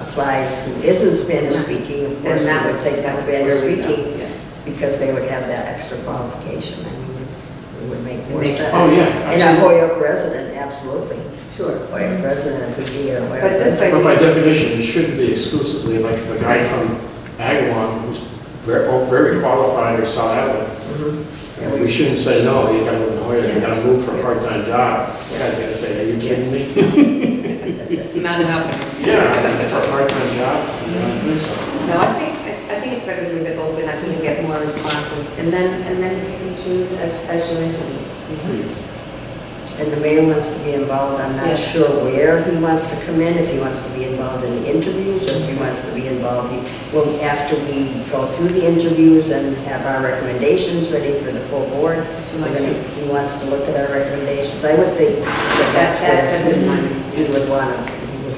Speaker 1: applies who isn't Spanish-speaking, of course,
Speaker 4: Then
Speaker 1: we would take the
Speaker 4: that's where we go.
Speaker 1: Spanish-speaking
Speaker 4: Yes.
Speaker 1: because they would have that extra qualification. I mean, it would make more
Speaker 4: makes
Speaker 1: sense.
Speaker 7: sense. Oh, yeah,
Speaker 1: And a
Speaker 7: absolutely.
Speaker 1: Holyoke resident, absolutely.
Speaker 4: Sure.
Speaker 1: Holyoke resident would be a Holyoke
Speaker 4: But this
Speaker 1: resident.
Speaker 7: But by definition, it shouldn't be exclusively like the guy from Agawam who's very qualified or South Island.
Speaker 1: Mhm.
Speaker 7: And we shouldn't say, no, you gotta live in Hoyok, you gotta move for a part-time job. The guy's gonna say, are you kidding me?
Speaker 4: Not enough.
Speaker 7: Yeah, for a part-time job, I don't think so.
Speaker 4: No, I think it's better to leave it open. I think you get more responses. And then you pick and choose as you interview.
Speaker 1: And the mayor wants to be involved, I'm not
Speaker 4: Yes.
Speaker 1: sure where he wants to come in, if he wants to be involved in the interviews, or if he wants to be involved, well, after we go through the interviews and have our recommendations ready for the full board, he wants to look at our recommendations. I would think that that's
Speaker 4: That's the good
Speaker 1: where
Speaker 4: time.
Speaker 1: he would want to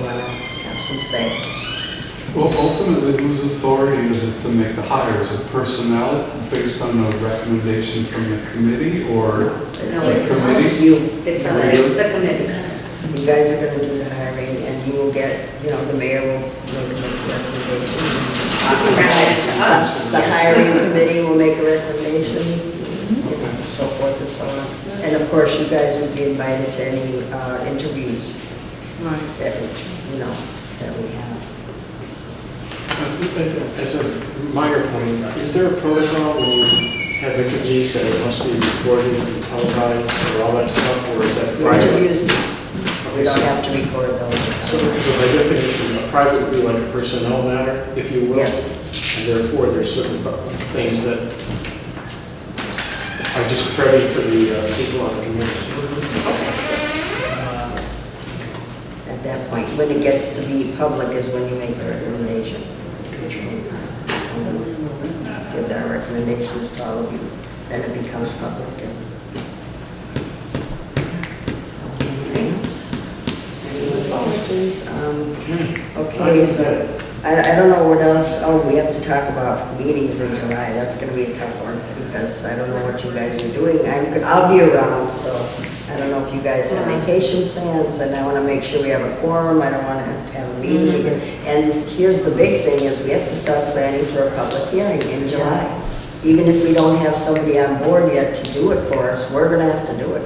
Speaker 1: have some say.
Speaker 6: Well, ultimately, whose authority is it to make the hire? Is it personnel based on a recommendation from the committee or
Speaker 1: It's
Speaker 4: No, it's
Speaker 6: committees?
Speaker 1: you.
Speaker 4: It's the committee.
Speaker 1: You guys are gonna do the hiring, and you will get, the mayor will make a recommendation.
Speaker 4: recommend it to us.
Speaker 1: The hiring committee will make a recommendation, so forth and so on. And of course, you guys would be invited to any interviews
Speaker 8: Right.
Speaker 1: that is, that we have.
Speaker 7: As a minor point, is there a protocol when you have interviews that it must be recorded and televised or all that stuff, or is that
Speaker 1: The
Speaker 7: private?
Speaker 1: interviews, we don't have to record
Speaker 7: So
Speaker 1: those.
Speaker 7: by definition, a private would be like a personnel matter, if you will?
Speaker 1: Yes.
Speaker 7: And therefore, there's certain things that are just privy to the people on the committee.
Speaker 1: At that point, when it gets to be public is when you make the recommendation. Give our recommendations to all of you, then it becomes public. Anything else? Any more questions? Okay, so I don't know what else, oh, we have to talk about meetings in July, that's gonna be a tough one, because I don't know what you guys are doing. I'll be around, so I don't know if you guys have vacation plans, and I wanna make sure we have a quorum, I don't wanna have a meeting again. And here's the big thing, is we have to start planning for a public hearing in July. Even if we don't have somebody on board yet to do it for us, we're gonna have to do it,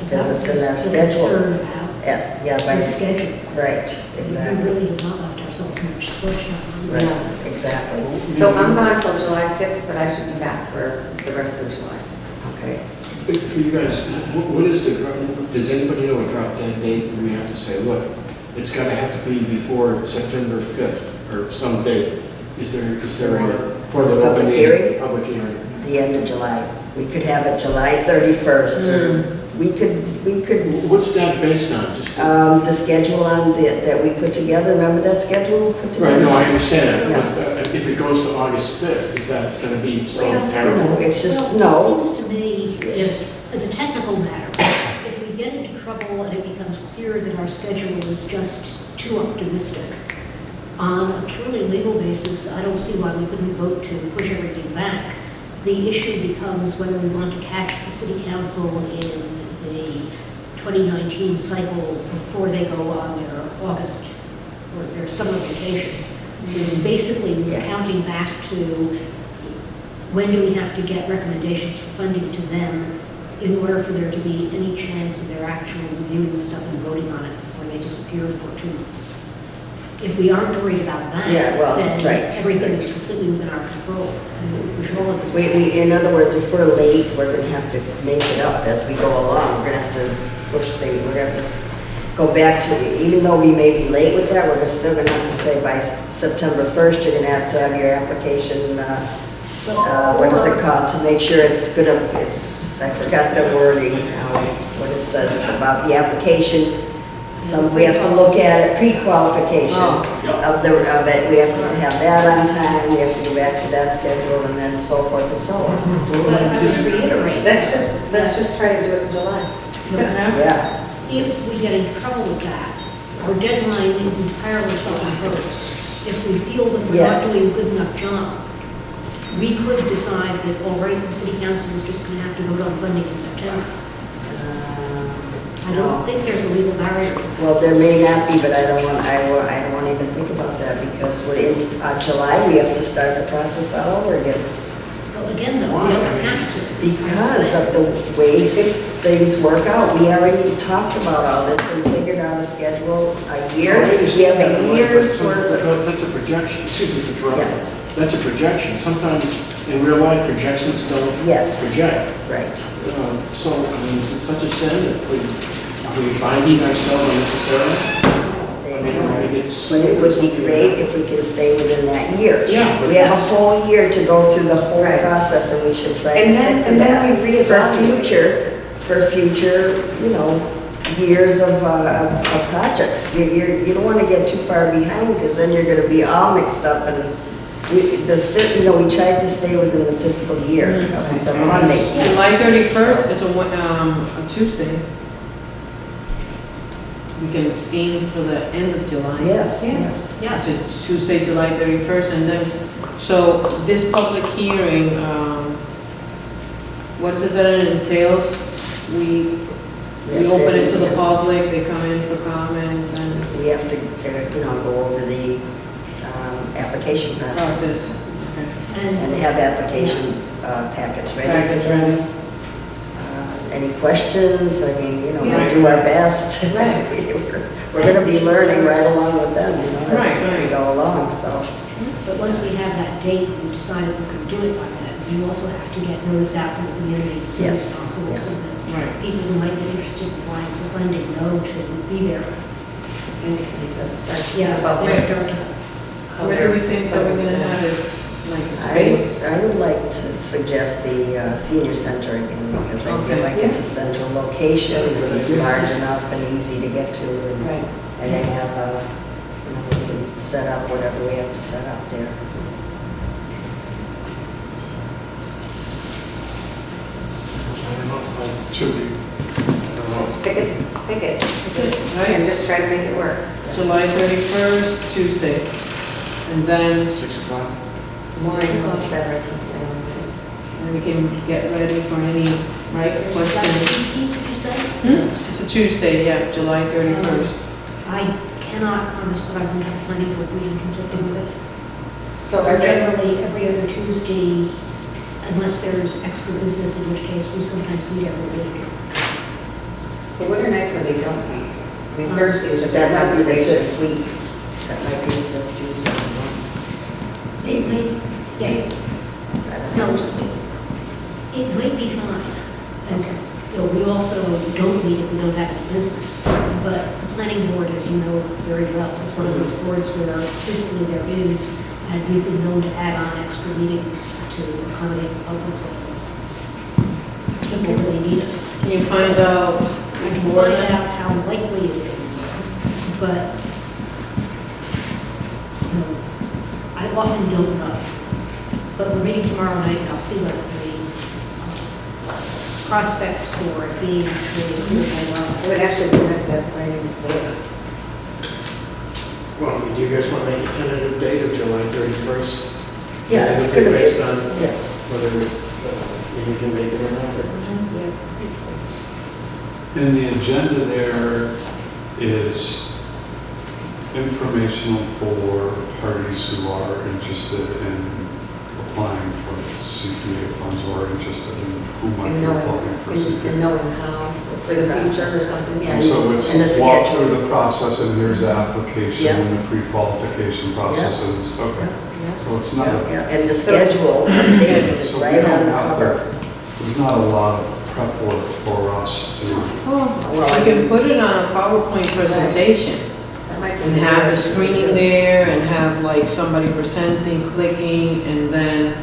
Speaker 1: because it's in our
Speaker 2: The
Speaker 1: schedule.
Speaker 2: concern about
Speaker 1: Yeah, by
Speaker 2: the schedule.
Speaker 1: right,
Speaker 2: We
Speaker 1: exactly.
Speaker 2: really have not left ourselves much selection on
Speaker 1: Right,
Speaker 2: this.
Speaker 1: exactly.
Speaker 4: So I'm gone till July 6th, but I should be back for the rest of July.
Speaker 1: Okay.
Speaker 7: For you guys, what is the, does anybody know a drop dead date? We have to say, look, it's gotta have to be before September 5th or some date. Is there a, for the
Speaker 1: Public
Speaker 7: open
Speaker 1: hearing?
Speaker 7: meeting? Public hearing.
Speaker 1: The end of July. We could have it July 31st, or we could,
Speaker 7: What's that based on? Just
Speaker 1: the schedule that we put together, remember that schedule we put together?
Speaker 7: Right, no, I understand that,
Speaker 1: Yeah.
Speaker 7: but if it goes to August 5th, is that gonna be so
Speaker 1: Well,
Speaker 7: terrible?
Speaker 1: no, it's just,
Speaker 2: Well,
Speaker 1: no.
Speaker 2: it seems to me, as a technical matter, if we get into trouble and it becomes clear that our schedule is just too optimistic, on a purely legal basis, I don't see why we couldn't vote to push everything back. The issue becomes whether we want to catch the city council in the 2019 cycle before they go on their August or their summer vacation. Because basically, we're counting back to when do we have to get recommendations for funding to them in order for there to be any chance of their actually reviewing the stuff and voting on it before they disappear for 2 months. If we aren't worried about that,
Speaker 1: Yeah, well,
Speaker 2: then
Speaker 1: right.
Speaker 2: everything is completely within our control. And we control of this.
Speaker 1: In other words, if we're late, we're gonna have to make it up as we go along. We're gonna have to push things, we're gonna have to go back to, even though we may be late with that, we're still gonna have to say by September 1st, you're gonna have your application, what is it called, to make sure it's gonna, I forgot the wording, what it says about the application. We have to look at it, pre-qualification of it, we have to have that on time, we have to go back to that schedule, and then so forth and so on.
Speaker 2: But I just reiterate.
Speaker 4: Let's just try to do it in July.
Speaker 1: Yeah,
Speaker 2: If we get in trouble with that, our deadline is entirely self-imposed. If we feel that we're not
Speaker 1: Yes.
Speaker 2: doing a good enough job, we could decide that, all right, the city council is just going to have to vote on funding in September. I don't think there's a legal barrier.
Speaker 1: well, there may not be, but I don't want to even think about that, because we're in July, we have to start the process all over again.
Speaker 2: Well, again, though, we don't have to.
Speaker 1: Because of the ways things work out, we already talked about all this and figured out a schedule, a year. We have a year's worth of,
Speaker 7: That's a projection, excuse me for interrupting.
Speaker 1: Yeah.
Speaker 7: That's a projection. Sometimes in real life, projections don't
Speaker 1: yes,
Speaker 7: project.
Speaker 1: right.
Speaker 7: So, I mean, is it such a sin that are we binding ourselves unnecessarily? I mean, we're gonna get
Speaker 1: But it would be great if we could stay within that year.
Speaker 7: Yeah.
Speaker 1: We have a whole year to go through the whole
Speaker 4: Right.
Speaker 1: process, and we should try
Speaker 4: And
Speaker 1: to
Speaker 4: then-
Speaker 1: stick to
Speaker 4: and
Speaker 1: that.
Speaker 4: then we reevaluate.
Speaker 1: For future, years of projects. You don't want to get too far behind, because then you're going to be all mixed up, and we tried to stay within the fiscal year of the funding.
Speaker 8: July 31st is a Tuesday. We can aim for the end of July.
Speaker 1: Yes, yes.
Speaker 2: Yeah.
Speaker 8: To Tuesday, July 31st, and then, so this public hearing, what is it that it entails? We open it to the public, they come in for comments and
Speaker 1: We have to, go over the application process
Speaker 8: process. Okay.
Speaker 1: and have application packets ready for
Speaker 8: Packets
Speaker 1: them.
Speaker 8: ready.
Speaker 1: Any questions? I mean, we'll
Speaker 8: Yeah.
Speaker 1: do our best.
Speaker 4: Right.
Speaker 1: We're going to be learning right along with them, as
Speaker 8: Right,
Speaker 1: we
Speaker 8: right.
Speaker 1: go along, so.
Speaker 2: But once we have that date, we decided we could do it by then. You also have to get notice out to the community as soon as
Speaker 1: Yes.
Speaker 2: possible,
Speaker 1: Yeah.
Speaker 2: so that
Speaker 8: Right.
Speaker 2: people who might be interested in applying for funding know to be there. Yeah,
Speaker 4: About
Speaker 2: their
Speaker 4: where-
Speaker 2: start time.
Speaker 8: Where do we think that we're gonna have it, like a space?
Speaker 1: I would like to suggest the senior center again, because I feel
Speaker 8: Okay.
Speaker 1: like it's a central location, it's large enough and easy to get to,
Speaker 4: Right.
Speaker 1: and they have, we can set up whatever we have to set up there.
Speaker 4: Pick it.
Speaker 8: Right.
Speaker 4: And just try to make it work.
Speaker 8: July 31st, Tuesday. And then
Speaker 7: 6 o'clock?
Speaker 4: Morning, much better.
Speaker 8: we can get ready for any, right,
Speaker 2: Is that
Speaker 8: questions.
Speaker 2: Tuesday, did you say?
Speaker 8: It's a Tuesday, yeah, July 31st.
Speaker 2: I cannot promise that I won't have plenty of meeting conflicting with it.
Speaker 4: So
Speaker 2: Or
Speaker 4: are there,
Speaker 2: generally, every other Tuesday, unless there's extra business, in which case we sometimes meet every week.
Speaker 4: so what are nights when they don't meet? I mean, Thursdays are
Speaker 1: That might be the
Speaker 4: conservation.
Speaker 1: fifth week. That might be the fifth Tuesday.
Speaker 2: It might, yeah,
Speaker 1: I don't
Speaker 2: no,
Speaker 1: know.
Speaker 2: just, it might be fine. As, you know, we also don't meet if we don't have any business. But the planning board, as you know very well, is one of those boards where frequently there is, and we've been known to add on extra meetings to accommodate the public. People really need us.
Speaker 8: Can you find out
Speaker 2: I can
Speaker 8: more
Speaker 2: find
Speaker 8: than?
Speaker 2: out how likely it is, but, you know, I often don't know. But we're meeting tomorrow night, and I'll see what the prospects for it being really well.
Speaker 4: It would actually be nice to have planning board.
Speaker 7: Well, do you guys want to make a tentative date of July 31st?
Speaker 1: Yeah,
Speaker 7: And
Speaker 1: it's
Speaker 7: everything
Speaker 1: gonna be,
Speaker 7: based on
Speaker 1: yes.
Speaker 7: whether you can make it or not.
Speaker 6: And the agenda there is informational for parties who are interested in applying for CPA funds or interested in who might
Speaker 4: And
Speaker 6: be
Speaker 4: knowing,
Speaker 6: applying for
Speaker 4: and
Speaker 6: CPA.
Speaker 4: knowing how, for the future or something,
Speaker 6: And
Speaker 4: yeah.
Speaker 6: so
Speaker 1: And the
Speaker 6: it's walk
Speaker 1: schedule.
Speaker 6: through the process and here's the application
Speaker 1: Yeah.
Speaker 6: and the pre-qualification processes. Okay, so it's not,
Speaker 1: Yeah, and the schedule, dates is
Speaker 6: so we
Speaker 1: right
Speaker 6: don't
Speaker 1: on the
Speaker 6: have
Speaker 1: cover.
Speaker 6: to, there's not a lot of prep work for us to,
Speaker 8: Well, you can put it on a PowerPoint presentation
Speaker 4: That might be
Speaker 8: and have the
Speaker 4: good.
Speaker 8: screen there and have like somebody presenting, clicking, and then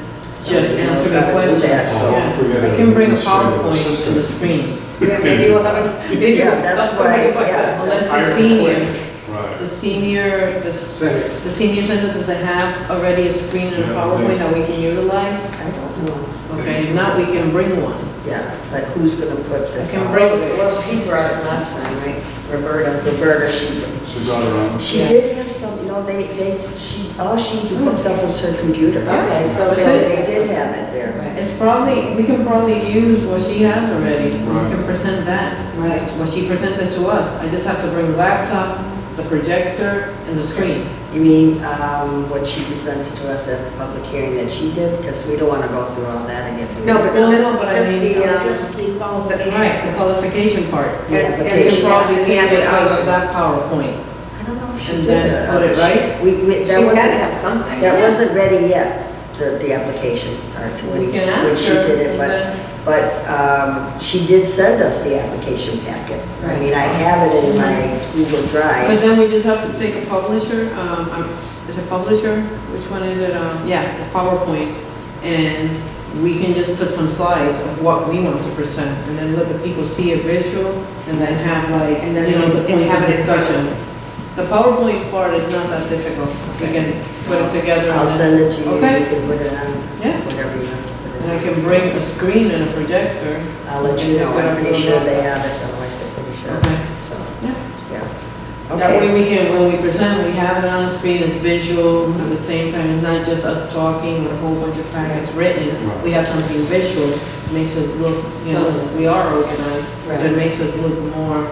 Speaker 8: just
Speaker 1: Somebody knows
Speaker 8: answer
Speaker 1: how
Speaker 8: the
Speaker 1: to do
Speaker 8: questions.
Speaker 1: that.
Speaker 6: Oh,
Speaker 8: Yeah.
Speaker 6: forget
Speaker 8: I
Speaker 6: it.
Speaker 8: can bring a
Speaker 6: Administrative
Speaker 8: PowerPoint to the
Speaker 6: assistant.
Speaker 8: screen.
Speaker 4: Yeah, maybe we'll have, maybe.
Speaker 1: Yeah, that's
Speaker 4: somebody
Speaker 1: why,
Speaker 4: put
Speaker 1: yeah.
Speaker 8: Unless
Speaker 7: Hire
Speaker 8: the
Speaker 7: them
Speaker 8: senior,
Speaker 6: right.
Speaker 7: Center.
Speaker 8: the senior center, does it have already a screen and a
Speaker 6: Yeah,
Speaker 8: PowerPoint that we can utilize?
Speaker 1: I don't know.
Speaker 8: Okay, if not, we can bring one.
Speaker 1: Yeah, but who's gonna put
Speaker 8: I
Speaker 1: this
Speaker 8: can
Speaker 1: on?
Speaker 8: bring it.
Speaker 4: Well, she brought it last time, right? Roberta.
Speaker 1: Roberta, she
Speaker 6: She's all around.
Speaker 1: She did have some, no, all she hooked up was her computer.
Speaker 4: Okay, so
Speaker 1: So
Speaker 8: they-
Speaker 1: they did have it there.
Speaker 4: Right.
Speaker 8: It's probably, we can probably use what she has already. We
Speaker 6: Right.
Speaker 8: can present that.
Speaker 4: Right.
Speaker 8: What she presented to us. I just have to bring the laptop, the projector, and the screen.
Speaker 1: You mean, what she presented to us at the public hearing that she did? Because we don't want to go through all that again.
Speaker 4: No, but
Speaker 8: Well,
Speaker 4: just,
Speaker 8: no, but I
Speaker 4: just
Speaker 8: mean,
Speaker 2: Just the qualification.
Speaker 8: Right, the qualification part.
Speaker 1: The
Speaker 4: And-
Speaker 8: We can
Speaker 1: application.
Speaker 8: probably
Speaker 4: and the
Speaker 8: take it out of
Speaker 4: application.
Speaker 8: that PowerPoint.
Speaker 1: I don't know if she
Speaker 8: And
Speaker 1: did.
Speaker 8: then put it right?
Speaker 1: That
Speaker 4: she's got to
Speaker 1: wasn't,
Speaker 4: have something.
Speaker 1: that wasn't ready yet, the application part to
Speaker 8: We
Speaker 1: it.
Speaker 8: can
Speaker 1: when
Speaker 8: ask
Speaker 1: she
Speaker 8: her.
Speaker 1: did it,
Speaker 8: and
Speaker 1: but
Speaker 8: then-
Speaker 1: she did send us the application packet. I
Speaker 4: Right.
Speaker 1: mean, I have it in my Google
Speaker 8: But
Speaker 1: Drive.
Speaker 8: then we just have to take a publisher, is it publisher? Which one is it? Yeah, it's PowerPoint. And we can just put some slides of what we want to present and then let the people see a visual and then have like,
Speaker 4: And then
Speaker 8: you know, the
Speaker 4: and
Speaker 8: points
Speaker 4: have
Speaker 8: of
Speaker 4: it in front of
Speaker 8: discussion. The PowerPoint part is not that difficult. We can put it together.
Speaker 1: I'll
Speaker 8: and-
Speaker 1: send it to you, you
Speaker 8: Okay.
Speaker 1: can put it on,
Speaker 8: Yeah.
Speaker 1: whatever you want to put
Speaker 8: And I
Speaker 1: it
Speaker 8: can bring a screen and a projector.
Speaker 1: on. I'll let you know, I'm pretty sure they have it, though, I'm pretty sure.
Speaker 8: Okay.
Speaker 1: So,
Speaker 8: Yeah.
Speaker 1: yeah.
Speaker 8: That way
Speaker 1: Okay,
Speaker 8: we can, when we present, we have it on the screen, it's visual, at the same time, it's not just us talking or a whole bunch of packets written.
Speaker 6: Right.
Speaker 8: We have something visual, makes us look, you know,
Speaker 4: Totally.
Speaker 8: we are organized, but it
Speaker 4: Right.
Speaker 8: makes us look more,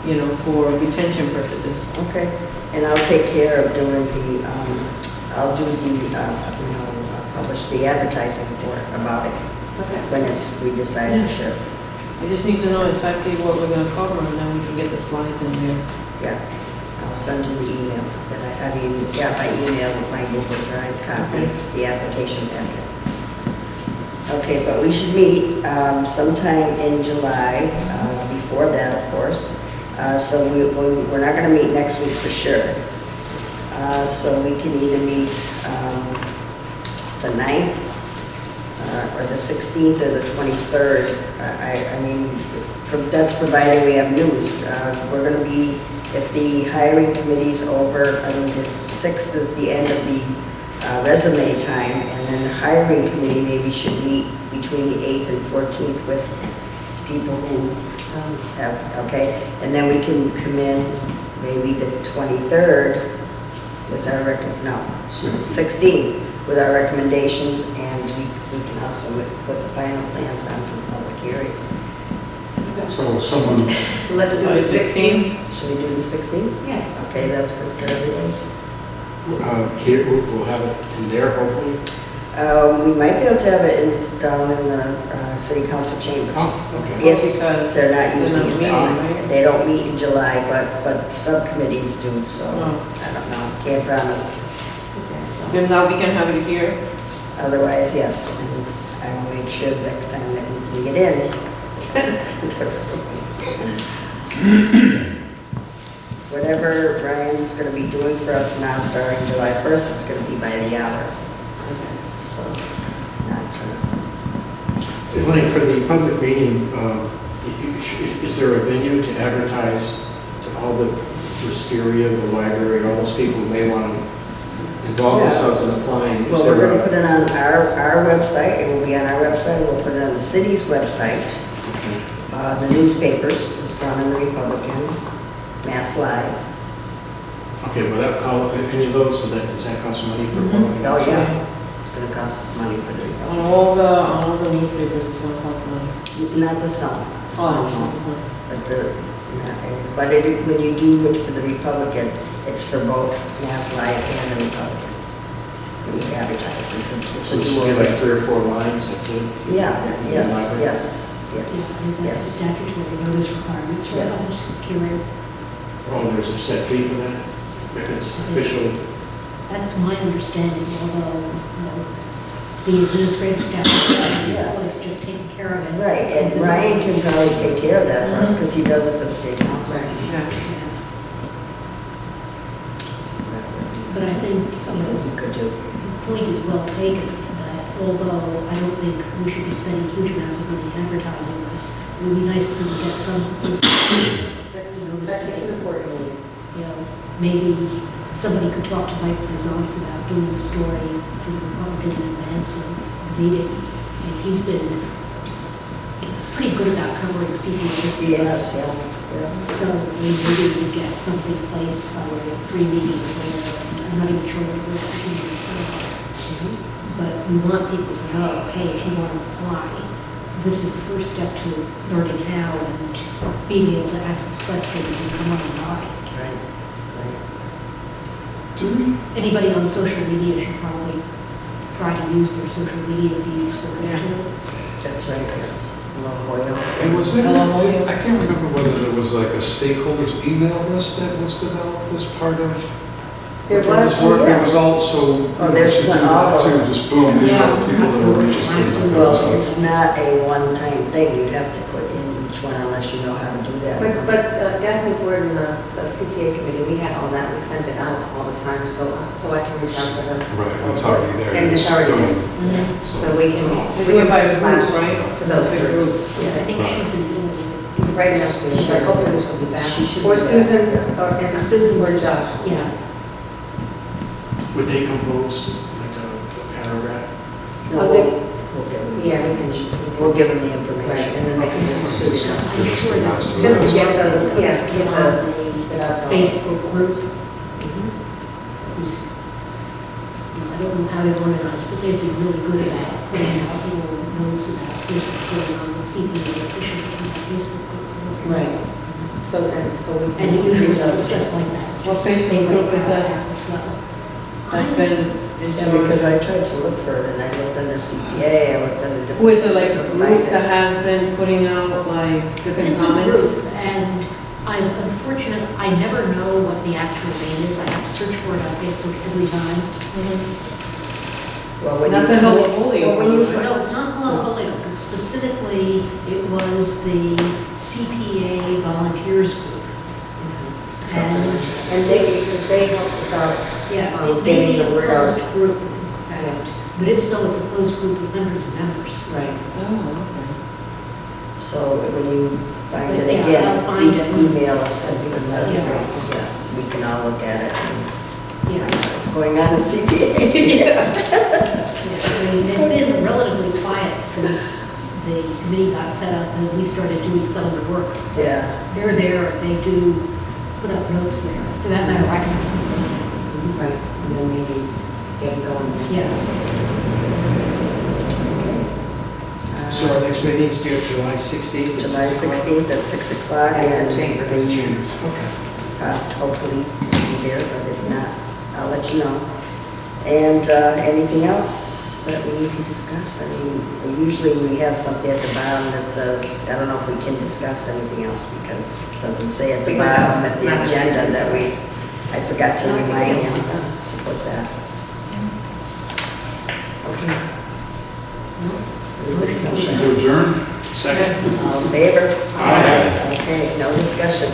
Speaker 8: you know, for retention purposes.
Speaker 1: okay, and I'll take care of doing I'll do publish the advertising for it, about it,
Speaker 4: Okay.
Speaker 1: when we decide
Speaker 8: Yeah.
Speaker 1: for sure.
Speaker 8: I just need to know exactly what we're gonna cover, and then we can get the slides in there.
Speaker 1: Yeah, I'll send you the email, by email with my Google Drive copy, the application packet. Okay, but we should meet sometime in July, before that, of course. So we're not gonna meet next week for sure. So we can either meet the 9th, or the 16th or the 23rd. I mean, that's provided we have news. We're going to be, if the hiring committee's over, I mean, the 6th is the end of the resume time, and then the hiring committee maybe should meet between the 8th and 14th with people who have, okay? And then we can come in maybe the 23rd with our, 16th with our recommendations, and we can also put the final plans on for the public hearing.
Speaker 6: So someone,
Speaker 4: So let's do the 16th.
Speaker 1: Should we do the 16th?
Speaker 4: Yeah.
Speaker 1: Okay, that's good for everybody.
Speaker 7: Here, we'll have it in there, hopefully.
Speaker 1: We might be able to have it down in the city council chambers.
Speaker 7: Oh, okay.
Speaker 1: If
Speaker 8: Because
Speaker 1: they're not
Speaker 8: they're
Speaker 1: using
Speaker 8: not
Speaker 1: it
Speaker 8: meeting,
Speaker 1: now.
Speaker 8: right?
Speaker 1: They don't meet in July, but subcommittees do, so
Speaker 8: Oh.
Speaker 1: I don't know, can't promise.
Speaker 8: Then now we can have it here.
Speaker 1: Otherwise, yes, and I will make sure next time that we get in. Whatever Brian's gonna be doing for us now, starting July 1st, it's gonna be by the hour. So, not,
Speaker 7: Elaine, for the public meeting, is there a venue to advertise to all the wisteria, the library, all those people who may want to involve
Speaker 1: Yeah.
Speaker 7: themselves in applying? Is
Speaker 1: well, we're
Speaker 7: there
Speaker 1: gonna
Speaker 7: a-
Speaker 1: put it on our website, it will be on our website, we'll put it on the city's website, the newspapers, the Sun and the Republican, Mass Live.
Speaker 7: Okay, well, that call, any of those, does that cost money for public?
Speaker 1: Oh, yeah, it's gonna cost us money for the
Speaker 8: On
Speaker 1: Republican.
Speaker 8: all the newspapers, it's going to cost money.
Speaker 1: Not the Sun.
Speaker 8: Oh,
Speaker 1: But when you do it for the Republican, it's for both Mass Live and the Republican. When you advertise, it's
Speaker 7: So
Speaker 1: a
Speaker 7: this would be like 3 or 4 lines, that's it?
Speaker 1: Yeah, yes,
Speaker 7: Library.
Speaker 1: yes,
Speaker 2: Yeah,
Speaker 1: yes,
Speaker 2: I think that's the
Speaker 1: yes.
Speaker 2: statutory notice requirements for
Speaker 1: Yes.
Speaker 2: public hearing.
Speaker 7: Oh, there's a set fee for that? If it's official?
Speaker 2: That's my understanding, although, the administrative staff is just taking care of it.
Speaker 1: Right, and Ryan can probably take care of that for us, because he does it for the state council.
Speaker 8: Yeah.
Speaker 2: But I think,
Speaker 1: Something we could do.
Speaker 2: the point is well taken, that although I don't think we should be spending huge amounts of money advertising this, it would be nice to get some, notice.
Speaker 4: That's important.
Speaker 2: You know, maybe somebody could talk to Mike Plaisance about doing a story for the Republican in advance of the meeting. And he's been pretty good about covering CPAs.
Speaker 1: Yes, yeah.
Speaker 2: So maybe we could get something placed by way of free meeting where, I'm not even sure what we're actually going to say. But we want people to know, hey, if you want to apply, this is the first step to learning how and being able to ask us questions and come on and buy.
Speaker 1: Right, right.
Speaker 2: Anybody on social media should probably try to use their social media feeds for it.
Speaker 1: That's right, yeah. Well, Holyoke.
Speaker 6: and was there,
Speaker 8: Hello, Holyoke.
Speaker 6: I can't remember whether there was like a stakeholders email list that was developed as part of
Speaker 4: There
Speaker 6: this
Speaker 4: was,
Speaker 6: work.
Speaker 1: yeah.
Speaker 6: There was also,
Speaker 1: Oh, there's
Speaker 6: you could do
Speaker 1: all
Speaker 6: that too,
Speaker 1: those.
Speaker 6: just boom, these
Speaker 2: Yeah,
Speaker 6: are the people that are
Speaker 2: absolutely.
Speaker 6: interested. in
Speaker 1: Well,
Speaker 6: this.
Speaker 1: it's not a one-time thing, you'd have to put in each one unless you know how to do that.
Speaker 4: but Daphne Board and the CPA committee, we had all that, we sent it out all the time, so I can reach out to her.
Speaker 6: Right, it's already there.
Speaker 4: And it's
Speaker 6: just
Speaker 4: already
Speaker 6: don't-
Speaker 4: there. So we can.
Speaker 8: We do it by group,
Speaker 4: flash
Speaker 8: right?
Speaker 4: To those
Speaker 8: By
Speaker 4: groups.
Speaker 8: group.
Speaker 2: I think she's in.
Speaker 4: Right now, she is, but hopefully she'll be back.
Speaker 1: She should
Speaker 4: Or
Speaker 1: be back,
Speaker 4: Susan,
Speaker 1: yeah.
Speaker 4: or and
Speaker 2: Susan
Speaker 4: or Josh.
Speaker 2: Yeah.
Speaker 7: Would they compose like a paragraph?
Speaker 1: No,
Speaker 4: Oh,
Speaker 1: we'll give them,
Speaker 4: Yeah, we can.
Speaker 1: we'll give them the
Speaker 4: Right,
Speaker 1: information.
Speaker 4: and then they can just shoot it out.
Speaker 2: I'm sure that
Speaker 4: Just to get those, yeah, get
Speaker 2: on
Speaker 4: the,
Speaker 2: the
Speaker 4: get out to all.
Speaker 2: Facebook group. Who's, you know, I don't know how they're organized, but they've been really good about putting out little notes about here's what's going on with CPA official on the Facebook group.
Speaker 4: Right. So, and so we can.
Speaker 2: And it usually it's just like that. It's
Speaker 8: What
Speaker 2: just
Speaker 8: Facebook
Speaker 2: they
Speaker 8: group
Speaker 2: write
Speaker 8: is that?
Speaker 2: paragraph or so.
Speaker 8: That's been in
Speaker 1: Yeah, because I tried to look for it, and I looked under CPA, I looked under different.
Speaker 8: Who is it, like a group that has been putting out like different
Speaker 2: It's a
Speaker 8: comments?
Speaker 2: group, and I'm unfortunate, I never know what the actual name is. I have to search for it on Facebook every time.
Speaker 1: Well, when
Speaker 8: Not
Speaker 1: you-
Speaker 8: the Hello Holyoke
Speaker 1: well, when you
Speaker 8: one,
Speaker 2: No, it's not Hello Holyoke, it's specifically, it was the CPA Volunteers Group. And,
Speaker 4: And they, because they helped us out.
Speaker 2: yeah, it may
Speaker 4: Getting
Speaker 2: be
Speaker 4: the
Speaker 2: a
Speaker 4: word out.
Speaker 2: closed group, in fact, but if so, it's a closed group with hundreds of members.
Speaker 4: Right.
Speaker 8: Oh,
Speaker 1: So when you find it
Speaker 2: Yeah,
Speaker 1: again,
Speaker 2: I'll find it.
Speaker 1: email us and we can let us
Speaker 2: Yeah.
Speaker 1: know. Yeah, so we can all look at it and
Speaker 2: Yeah.
Speaker 1: find out what's going on in CPA.
Speaker 2: Yeah, I mean, they've been relatively quiet since the committee got set up and we started doing some of the work.
Speaker 1: Yeah.
Speaker 2: They're there, they do put up notes there. For that matter, I can
Speaker 4: Right, and then maybe get it going.
Speaker 2: Yeah.
Speaker 7: So our next meeting's due July 16th at
Speaker 1: July
Speaker 7: 6 o'clock?
Speaker 1: 16th at 6 o'clock,
Speaker 4: At the
Speaker 1: and
Speaker 4: chamber.
Speaker 7: At the
Speaker 1: the,
Speaker 7: chambers, okay.
Speaker 1: hopefully be there, but if not, I'll let you know. And anything else that we need to discuss? I mean, usually we have something at the bottom that says, I don't know if we can discuss anything else because it doesn't say at the
Speaker 4: Because
Speaker 1: bottom at
Speaker 4: it's
Speaker 1: the
Speaker 4: not-
Speaker 1: agenda that I forgot to remind him to put that. Okay. Everybody's
Speaker 6: Motion
Speaker 1: okay?
Speaker 6: to adjourn?
Speaker 7: Second?
Speaker 1: All in favor?
Speaker 5: Aye.
Speaker 1: Okay, no discussion.